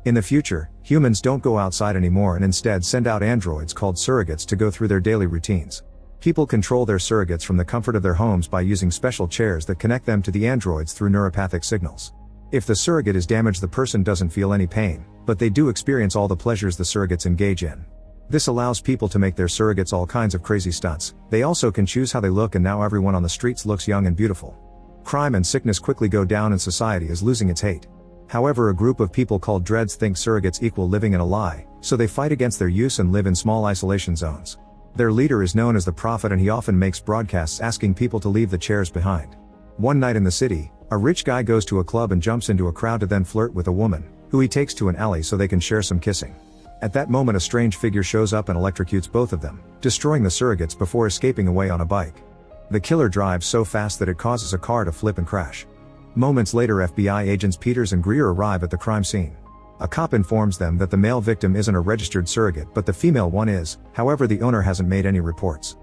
In the future, humans don't go outside anymore and instead send out androids called surrogates to go through their daily routines. People control their surrogates from the comfort of their homes by using special chairs that connect them to the androids through neuropathic signals. If the surrogate is damaged, the person doesn't feel any pain, but they do experience all the pleasures the surrogates engage in. This allows people to make their surrogates all kinds of crazy stunts. They also can choose how they look, and now everyone on the streets looks young and beautiful. Crime and sickness quickly go down and society is losing its hate. However, a group of people called Dreads think surrogates equal living in a lie, so they fight against their use and live in small isolation zones. Their leader is known as the Prophet, and he often makes broadcasts asking people to leave the chairs behind. One night in the city, a rich guy goes to a club and jumps into a crowd to then flirt with a woman, who he takes to an alley so they can share some kissing. At that moment, a strange figure shows up and electrocutes both of them, destroying the surrogates before escaping away on a bike. The killer drives so fast that it causes a car to flip and crash. Moments later, FBI agents Peters and Greer arrive at the crime scene. A cop informs them that the male victim isn't a registered surrogate but the female one is, however the owner hasn't made any reports.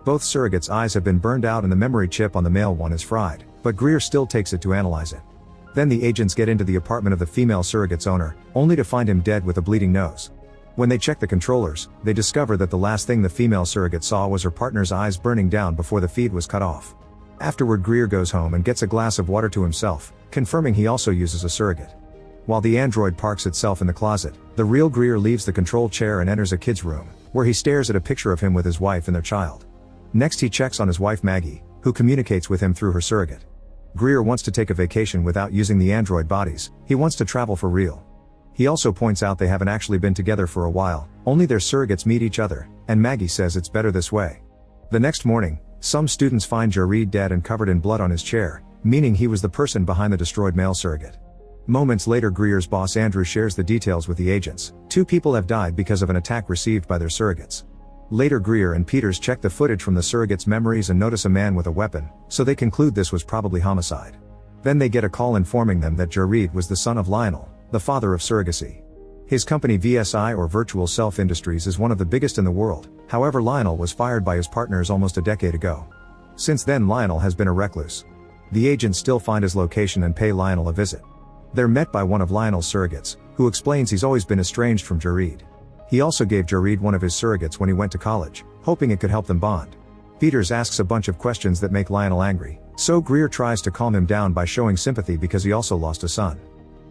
Both surrogates' eyes have been burned out and the memory chip on the male one is fried, but Greer still takes it to analyze it. Then the agents get into the apartment of the female surrogate's owner, only to find him dead with a bleeding nose. When they check the controllers, they discover that the last thing the female surrogate saw was her partner's eyes burning down before the feed was cut off. Afterward, Greer goes home and gets a glass of water to himself, confirming he also uses a surrogate. While the android parks itself in the closet, the real Greer leaves the control chair and enters a kid's room, where he stares at a picture of him with his wife and their child. Next, he checks on his wife Maggie, who communicates with him through her surrogate. Greer wants to take a vacation without using the android bodies. He wants to travel for real. He also points out they haven't actually been together for a while, only their surrogates meet each other, and Maggie says it's better this way. The next morning, some students find Jared dead and covered in blood on his chair, meaning he was the person behind the destroyed male surrogate. Moments later, Greer's boss Andrew shares the details with the agents. 2 people have died because of an attack received by their surrogates. Later, Greer and Peters check the footage from the surrogates' memories and notice a man with a weapon, so they conclude this was probably homicide. Then they get a call informing them that Jared was the son of Lionel, the father of surrogacy. His company VSI, or Virtual Self Industries, is one of the biggest in the world. However, Lionel was fired by his partners almost a decade ago. Since then, Lionel has been a recluse. The agents still find his location and pay Lionel a visit. They're met by one of Lionel's surrogates, who explains he's always been estranged from Jared. He also gave Jared one of his surrogates when he went to college, hoping it could help them bond. Peters asks a bunch of questions that make Lionel angry, so Greer tries to calm him down by showing sympathy because he also lost a son.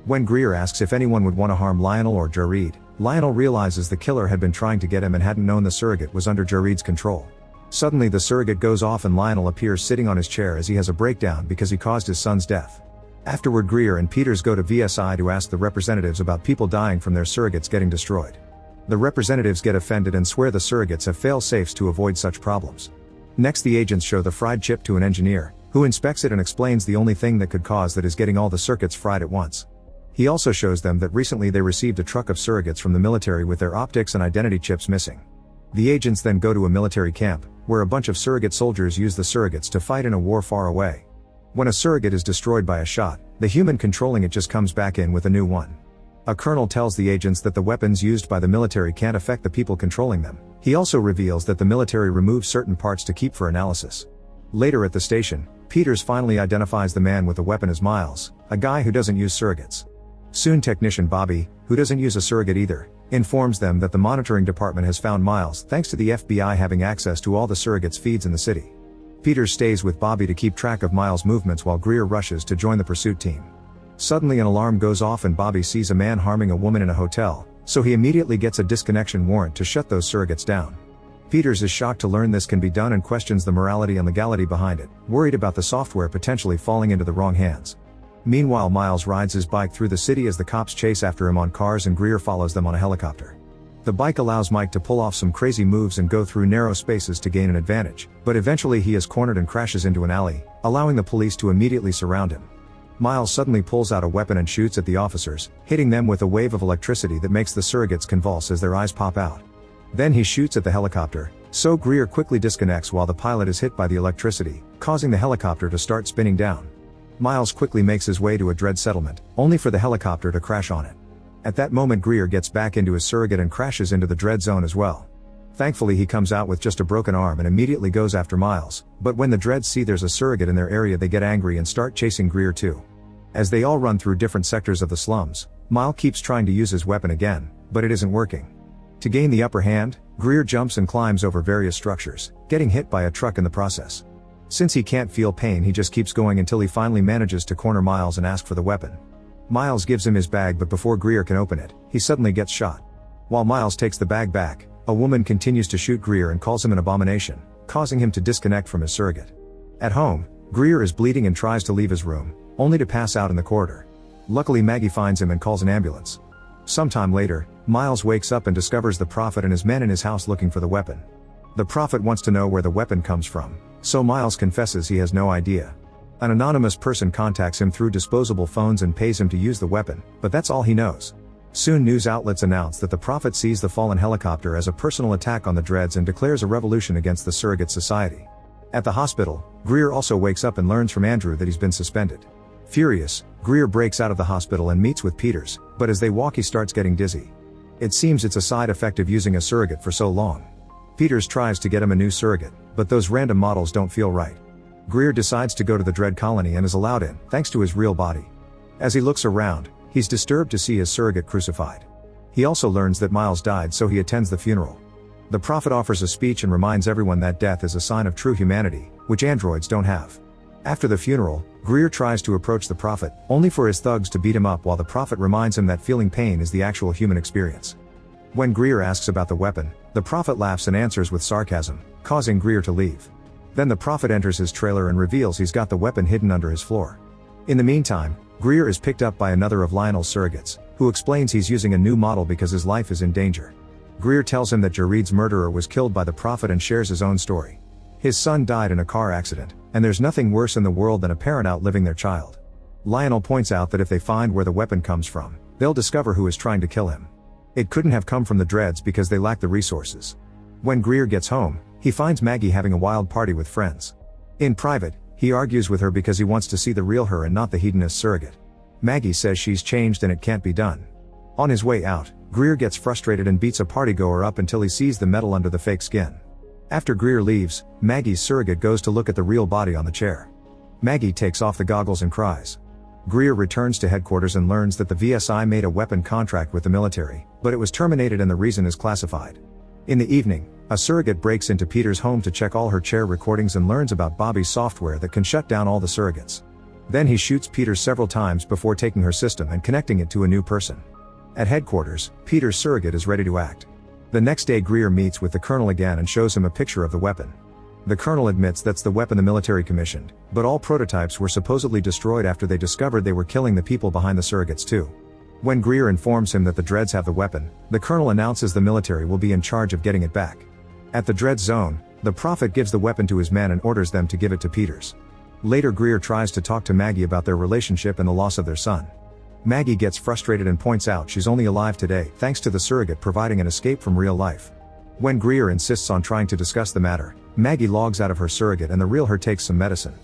When Greer asks if anyone would want to harm Lionel or Jared, Lionel realizes the killer had been trying to get him and hadn't known the surrogate was under Jared's control. Suddenly, the surrogate goes off and Lionel appears sitting on his chair as he has a breakdown because he caused his son's death. Afterward, Greer and Peters go to VSI to ask the representatives about people dying from their surrogates getting destroyed. The representatives get offended and swear the surrogates have fail-safes to avoid such problems. Next, the agents show the fried chip to an engineer, who inspects it and explains the only thing that could cause that is getting all the circuits fried at once. He also shows them that recently they received a truck of surrogates from the military with their optics and identity chips missing. The agents then go to a military camp, where a bunch of surrogate soldiers use the surrogates to fight in a war far away. When a surrogate is destroyed by a shot, the human controlling it just comes back in with a new one. A colonel tells the agents that the weapons used by the military can't affect the people controlling them. He also reveals that the military removes certain parts to keep for analysis. Later at the station, Peters finally identifies the man with the weapon as Miles, a guy who doesn't use surrogates. Soon technician Bobby, who doesn't use a surrogate either, informs them that the monitoring department has found Miles thanks to the FBI having access to all the surrogates' feeds in the city. Peters stays with Bobby to keep track of Miles' movements while Greer rushes to join the pursuit team. Suddenly, an alarm goes off and Bobby sees a man harming a woman in a hotel, so he immediately gets a disconnection warrant to shut those surrogates down. Peters is shocked to learn this can be done and questions the morality and legality behind it, worried about the software potentially falling into the wrong hands. Meanwhile, Miles rides his bike through the city as the cops chase after him on cars and Greer follows them on a helicopter. The bike allows Mike to pull off some crazy moves and go through narrow spaces to gain an advantage, but eventually he is cornered and crashes into an alley, allowing the police to immediately surround him. Miles suddenly pulls out a weapon and shoots at the officers, hitting them with a wave of electricity that makes the surrogates convulse as their eyes pop out. Then he shoots at the helicopter, so Greer quickly disconnects while the pilot is hit by the electricity, causing the helicopter to start spinning down. Miles quickly makes his way to a dread settlement, only for the helicopter to crash on it. At that moment, Greer gets back into his surrogate and crashes into the dread zone as well. Thankfully, he comes out with just a broken arm and immediately goes after Miles, but when the dreads see there's a surrogate in their area, they get angry and start chasing Greer too. As they all run through different sectors of the slums, Miles keeps trying to use his weapon again, but it isn't working. To gain the upper hand, Greer jumps and climbs over various structures, getting hit by a truck in the process. Since he can't feel pain, he just keeps going until he finally manages to corner Miles and ask for the weapon. Miles gives him his bag, but before Greer can open it, he suddenly gets shot. While Miles takes the bag back, a woman continues to shoot Greer and calls him an abomination, causing him to disconnect from his surrogate. At home, Greer is bleeding and tries to leave his room, only to pass out in the corridor. Luckily, Maggie finds him and calls an ambulance. Sometime later, Miles wakes up and discovers the Prophet and his men in his house looking for the weapon. The Prophet wants to know where the weapon comes from, so Miles confesses he has no idea. An anonymous person contacts him through disposable phones and pays him to use the weapon, but that's all he knows. Soon news outlets announce that the Prophet sees the fallen helicopter as a personal attack on the Dreads and declares a revolution against the Surrogate Society. At the hospital, Greer also wakes up and learns from Andrew that he's been suspended. Furious, Greer breaks out of the hospital and meets with Peters, but as they walk he starts getting dizzy. It seems it's a side effect of using a surrogate for so long. Peters tries to get him a new surrogate, but those random models don't feel right. Greer decides to go to the Dread colony and is allowed in, thanks to his real body. As he looks around, he's disturbed to see his surrogate crucified. He also learns that Miles died, so he attends the funeral. The Prophet offers a speech and reminds everyone that death is a sign of true humanity, which androids don't have. After the funeral, Greer tries to approach the Prophet, only for his thugs to beat him up while the Prophet reminds him that feeling pain is the actual human experience. When Greer asks about the weapon, the Prophet laughs and answers with sarcasm, causing Greer to leave. Then the Prophet enters his trailer and reveals he's got the weapon hidden under his floor. In the meantime, Greer is picked up by another of Lionel's surrogates, who explains he's using a new model because his life is in danger. Greer tells him that Jareed's murderer was killed by the Prophet and shares his own story. His son died in a car accident, and there's nothing worse in the world than a parent outliving their child. Lionel points out that if they find where the weapon comes from, they'll discover who is trying to kill him. It couldn't have come from the Dreads because they lack the resources. When Greer gets home, he finds Maggie having a wild party with friends. In private, he argues with her because he wants to see the real her and not the hedonist surrogate. Maggie says she's changed and it can't be done. On his way out, Greer gets frustrated and beats a partygoer up until he sees the metal under the fake skin. After Greer leaves, Maggie's surrogate goes to look at the real body on the chair. Maggie takes off the goggles and cries. Greer returns to headquarters and learns that the VSI made a weapon contract with the military, but it was terminated and the reason is classified. In the evening, a surrogate breaks into Peter's home to check all her chair recordings and learns about Bobby's software that can shut down all the surrogates. Then he shoots Peter several times before taking her system and connecting it to a new person. At headquarters, Peter's surrogate is ready to act. The next day Greer meets with the colonel again and shows him a picture of the weapon. The colonel admits that's the weapon the military commissioned, but all prototypes were supposedly destroyed after they discovered they were killing the people behind the surrogates too. When Greer informs him that the Dreads have the weapon, the colonel announces the military will be in charge of getting it back. At the Dread zone, the Prophet gives the weapon to his men and orders them to give it to Peters. Later Greer tries to talk to Maggie about their relationship and the loss of their son. Maggie gets frustrated and points out she's only alive today thanks to the surrogate providing an escape from real life. When Greer insists on trying to discuss the matter, Maggie logs out of her surrogate and the real her takes some medicine.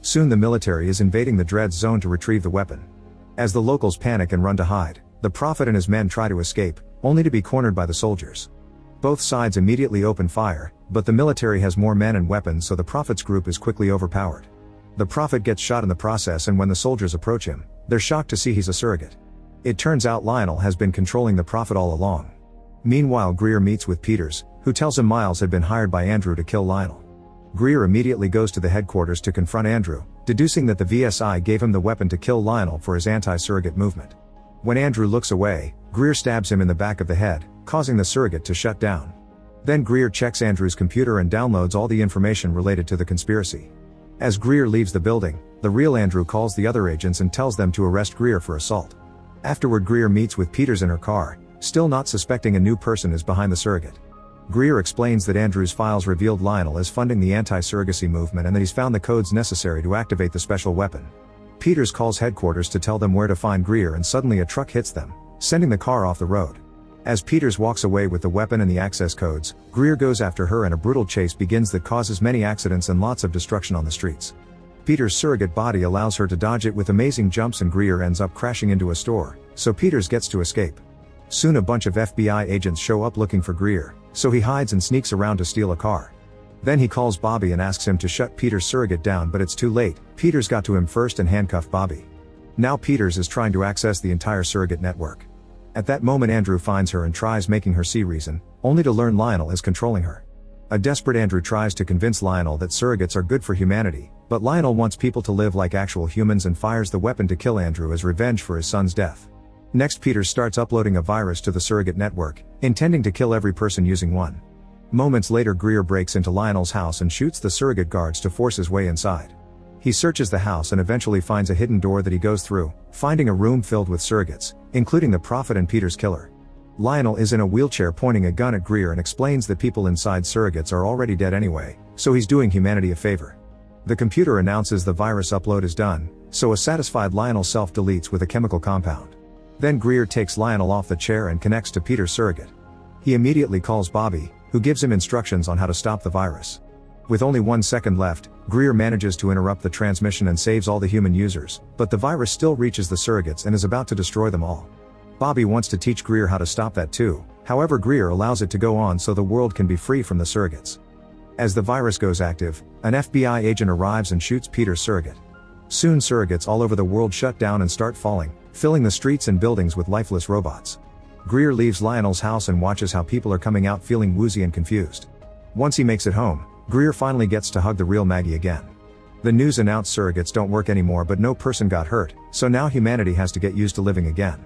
Soon the military is invading the Dread zone to retrieve the weapon. As the locals panic and run to hide, the Prophet and his men try to escape, only to be cornered by the soldiers. Both sides immediately open fire, but the military has more men and weapons, so the Prophet's group is quickly overpowered. The Prophet gets shot in the process, and when the soldiers approach him, they're shocked to see he's a surrogate. It turns out Lionel has been controlling the Prophet all along. Meanwhile Greer meets with Peters, who tells him Miles had been hired by Andrew to kill Lionel. Greer immediately goes to the headquarters to confront Andrew, deducing that the VSI gave him the weapon to kill Lionel for his anti-surrogate movement. When Andrew looks away, Greer stabs him in the back of the head, causing the surrogate to shut down. Then Greer checks Andrew's computer and downloads all the information related to the conspiracy. As Greer leaves the building, the real Andrew calls the other agents and tells them to arrest Greer for assault. Afterward Greer meets with Peters in her car, still not suspecting a new person is behind the surrogate. Greer explains that Andrew's files revealed Lionel is funding the anti-surrogacy movement and that he's found the codes necessary to activate the special weapon. Peters calls headquarters to tell them where to find Greer, and suddenly a truck hits them, sending the car off the road. As Peters walks away with the weapon and the access codes, Greer goes after her and a brutal chase begins that causes many accidents and lots of destruction on the streets. Peters' surrogate body allows her to dodge it with amazing jumps, and Greer ends up crashing into a store, so Peters gets to escape. Soon a bunch of FBI agents show up looking for Greer, so he hides and sneaks around to steal a car. Then he calls Bobby and asks him to shut Peters' surrogate down, but it's too late. Peters got to him first and handcuffed Bobby. Now Peters is trying to access the entire surrogate network. At that moment Andrew finds her and tries making her see reason, only to learn Lionel is controlling her. A desperate Andrew tries to convince Lionel that surrogates are good for humanity, but Lionel wants people to live like actual humans and fires the weapon to kill Andrew as revenge for his son's death. Next Peters starts uploading a virus to the surrogate network, intending to kill every person using one. Moments later Greer breaks into Lionel's house and shoots the surrogate guards to force his way inside. He searches the house and eventually finds a hidden door that he goes through, finding a room filled with surrogates, including the Prophet and Peters' killer. Lionel is in a wheelchair pointing a gun at Greer and explains that people inside surrogates are already dead anyway, so he's doing humanity a favor. The computer announces the virus upload is done, so a satisfied Lionel self-deletes with a chemical compound. Then Greer takes Lionel off the chair and connects to Peters' surrogate. He immediately calls Bobby, who gives him instructions on how to stop the virus. With only 1 second left, Greer manages to interrupt the transmission and saves all the human users, but the virus still reaches the surrogates and is about to destroy them all. Bobby wants to teach Greer how to stop that too, however Greer allows it to go on so the world can be free from the surrogates. As the virus goes active, an FBI agent arrives and shoots Peters' surrogate. Soon surrogates all over the world shut down and start falling, filling the streets and buildings with lifeless robots. Greer leaves Lionel's house and watches how people are coming out feeling woozy and confused. Once he makes it home, Greer finally gets to hug the real Maggie again. The news announced surrogates don't work anymore but no person got hurt, so now humanity has to get used to living again.